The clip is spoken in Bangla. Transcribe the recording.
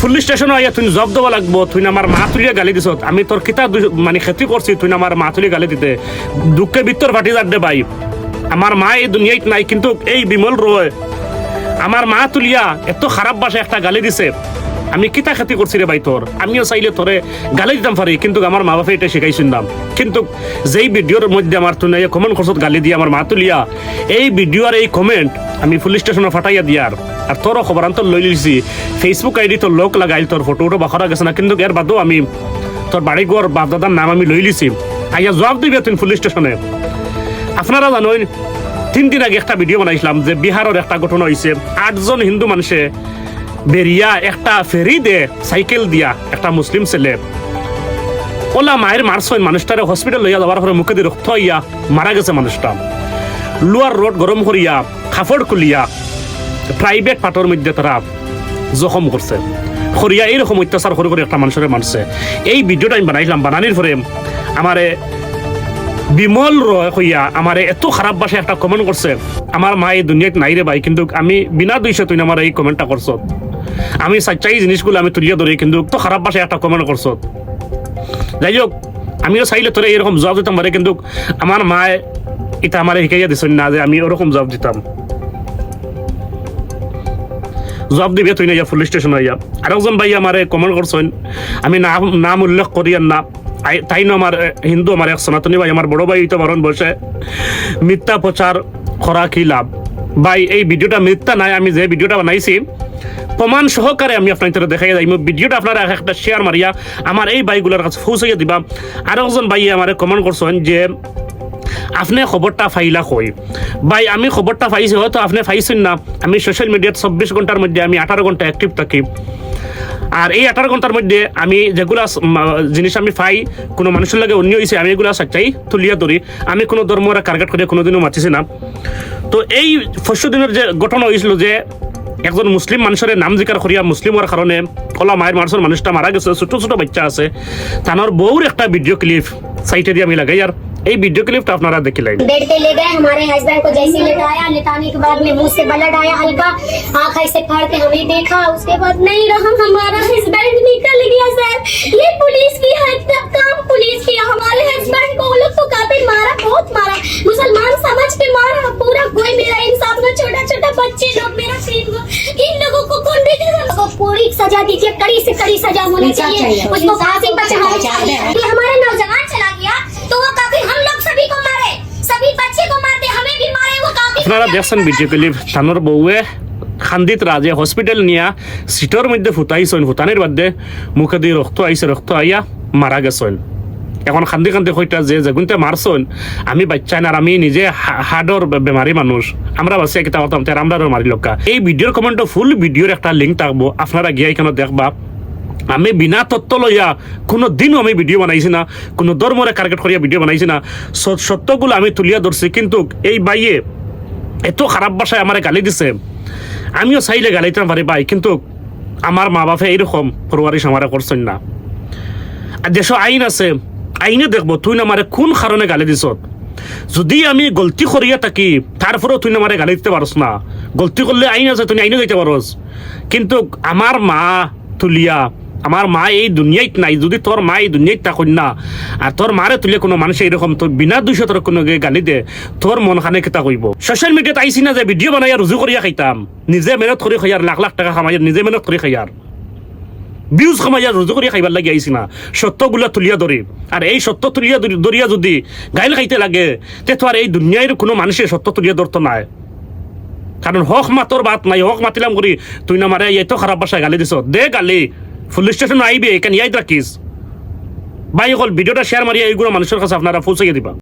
পুলিশ স্টেশনে আইয়া তুই জব দেওয়া লাগবো, তুই আমার মা তুলিয়া গালি দিছ, আমি তোর কিতা মানে ক্ষতি করছি, তুই আমার মা তুলিয়া গালি দিতে দুঃখে ভিতর ফাটি যার দে ভাই। আমার মা এই দুনিয়ায় নাই, কিন্তু এই বিমল রয় আমার মা তুলিয়া এত খারাপ ভাষায় একটা গালি দিছে, আমি কিতা ক্ষতি করছি রে ভাই তোর। আমিও চাইলে তোরে গালি দিতাম পারি, কিন্তু আমার মা বাপে এটা শিখাই শুনলাম। কিন্তু যেই ভিডিওর মধ্যে আমার তুই কমেন্ট করছত গালি দিয়ে আমার মা তুলিয়া, এই ভিডিও আর এই কমেন্ট আমি পুলিশ স্টেশনে ফাটাইয়া দিয়ার আর তোরও খবরান্তর লই লিছি। ফেসবুক আইডি তোর লোক লাগাইল, তোর ফটো উঠো বাখরা গেছে না, কিন্তু এর বাদেও আমি তোর বাড়ি ঘর বাপদাদার নাম আমি লই লিছি। আইয়া জবাব দিবে তুই পুলিশ স্টেশনে। আপনারা জানেন 3 দিন আগে একটা ভিডিও বানাইছিলাম যে বিহারের একটা ঘটনা হয়েছে, 8 জন হিন্দু মানুষে বেরিয়া একটা ফেরি দে সাইকেল দিয়া একটা মুসলিম ছেলে ওলা মায়ের মারছয়, মানুষটারে হসপিটাল লইয়া যাওয়ার পরে মুখে দিয়ে রক্ত হইয়া মারা গেছে মানুষটা। লোয়ার রোড গরম করিয়া কাপড় খুলিয়া প্রাইভেট পার্টর মধ্যে তারা জখম করছে করিয়া এইরকম অত্যাচার করে করে একটা মানুষের মারছে। এই ভিডিওটা আমি বানাইলাম, বানানির পরে আমারে বিমল রয় হইয়া আমারে এত খারাপ ভাষায় একটা কমেন্ট করছে, আমার মা এই দুনিয়াত নাই রে ভাই, কিন্তু আমি বিনা দুইশে তুই আমার এই কমেন্টটা করছ। আমি চাই জিনিসগুলো আমি তুলিয়া ধরি, কিন্তু তো খারাপ ভাষায় একটা কমেন্ট করছ। যাই হোক, আমিও চাইলে তোরা এরকম জবাব দিতাম পারে, কিন্তু আমার মায় এটা আমার শিখাইয়া দিছেন না যে আমি ওরকম জবাব দিতাম। জবাব দিবে তুই না পুলিশ স্টেশন হইয়া। আরেকজন ভাই আমার কমেন্ট করছেন, আমি নাম উল্লেখ করি আর না, তাই না আমার হিন্দু আমার এক সনাতনী ভাই আমার বড় ভাই তো বারণ বসে মিথ্যা প্রচার করা কি লাভ। ভাই এই ভিডিওটা মিথ্যা নাই, আমি যে ভিডিওটা বানাইছি প্রমাণ সহকারে আমি আপনার দেখাই যাই। ভিডিওটা আপনারা একটা শেয়ার মারিয়া আমার এই ভাইগুলোর কাছে পৌঁছাইয়া দিবা। আরো একজন ভাই আমার কমেন্ট করছেন যে আপনি খবরটা ফাইলা কই। ভাই আমি খবরটা পাইছি, হয়তো আপনি পাইছেন না, আমি সোশ্যাল মিডিয়াত 24 ঘন্টার মধ্যে আমি 18 ঘন্টা অ্যাক্টিভ থাকি। আর এই 18 ঘন্টার মধ্যে আমি যেগুলা জিনিস আমি পাই কোনো মানুষের লাগে অন্য হয়েছে, আমি এগুলা চাই তুলিয়া ধরি। আমি কোনো ধর্মরা টার্গেট করে কোনোদিনও মাতিছি না। তো এই 5 দিনের যে ঘটনা হয়েছিল যে একজন মুসলিম মানুষের নাম জিকার করিয়া মুসলিম হওয়ার কারণে ওলা মায়ের মানুষের মানুষটা মারা গেছে, ছোট ছোট বাচ্চা আছে, তানোর বউর একটা ভিডিও ক্লিপ সাইটে দিয়ে আমি লাগাই। আর এই ভিডিও क्लिप আপনারা देखिए। बेड पे ले गए, हमारे हस्बैंड को जैसे लेटाया, लेटाने के बाद में मुंह से ब्लड आया हल्का, आँख ऐसे फाड़ के हमें देखा, उसके बाद नहीं रहा, हमारा हस्बैंड निकल गया सर। ये पुलिस की काम पुलिस किया, हमारे हस्बैंड को वो लोग तो काफी मारा, बहुत मारा, मुसलमान समझ के मारा पूरा। कोई मेरा इंसाफ ना, छोटा छोटा बच्चे लोग मेरा इन लोगों को कौन देखेगा। उसको पूरी सजा दीजिए, कड़ी से कड़ी सजा होनी चाहिए, उसको फांसी पर चढ़ाना चाहिए। हमारा नौजवान चला गया तो वो काफी, हम लोग सभी को मारे, सभी बच्चे को मारते, हमें भी मारे, वो काफी। আপনারা দেখছেন ভিডিও ক্লিপ, তানোর বউয়ে খান্দিত রাজে হসপিটাল নিয়া সিটর মধ্যে ফুটাইছেন, ফুটানির বাদে মুখে দিয়ে রক্ত আইছে, রক্ত আইয়া মারা গেছেন। এখন খান্দি খান্দি কইটা যে যেগুনতে মারছেন আমি বাচ্চা না, আমি নিজে হার্টর বেমারি মানুষ, আমরা বাসে একটা হতাম তার আমরা মারি লোকা। এই ভিডিওর কমেন্টে ফুল ভিডিওর একটা লিঙ্ক থাকবো, আপনারা গিয়ে এখানে দেখবা। আমি বিনা তত্ত্ব লইয়া কোনো দিনও আমি ভিডিও বানাইছি না, কোনো ধর্মরে টার্গেট করিয়া ভিডিও বানাইছি না, সত্যগুলো আমি তুলিয়া ধরছি। কিন্তু এই বাইয়ে এত খারাপ ভাষায় আমার গালি দিছে, আমিও চাইলে গালিতাম পারি ভাই, কিন্তু আমার মা বাপে এইরকম পরওয়ারিশ আমার করছেন না। আর দেশ আইন আছে, আইনে দেখবো তুই না আমারে কোন কারণে গালি দিছ। যদি আমি গলতি করিয়া থাকি তারপরেও তুই না আমারে গালি দিতে পারস না, গলতি করলে আইন আছে, তুই আইনে দিতে পারস। কিন্তু আমার মা তুলিয়া, আমার মা এই দুনিয়াত নাই, যদি তোর মা এই দুনিয়াত থাকুন না আর তোর মারে তুলে কোনো মানুষ এইরকম তোর বিনা দুইশো তোর কোনো গালি দে, তোর মন খানে কেতা কইব। সোশ্যাল মিডিয়াত আইসি না যে ভিডিও বানাইয়া রুজু করিয়া খাইতাম, নিজে মেহনত করে খাইয়ার, লাখ লাখ টাকা খামাইয়ার, নিজে মেহনত করে খাইয়ার, ভিউজ খামাইয়ার, রুজু করিয়া খাইবার লাগে আইসি না, সত্যগুলা তুলিয়া ধরি। আর এই সত্য তুলিয়া ধরিয়া যদি গাইল খাইতে লাগে তে তো আর এই দুনিয়ার কোনো মানুষের সত্য তুলিয়া ধরতো নাই। কারণ হক মাতর বাত নাই, হক মাতিলাম করি তুই না মারে এত খারাপ ভাষায় গালি দিছ, দে গালি, পুলিশ স্টেশন আইবে, এখানে ইয়াদ রাখিস। ভাই হল ভিডিওটা শেয়ার মারিয়া এইগুলো মানুষের কাছে আপনারা পৌঁছে দিবা।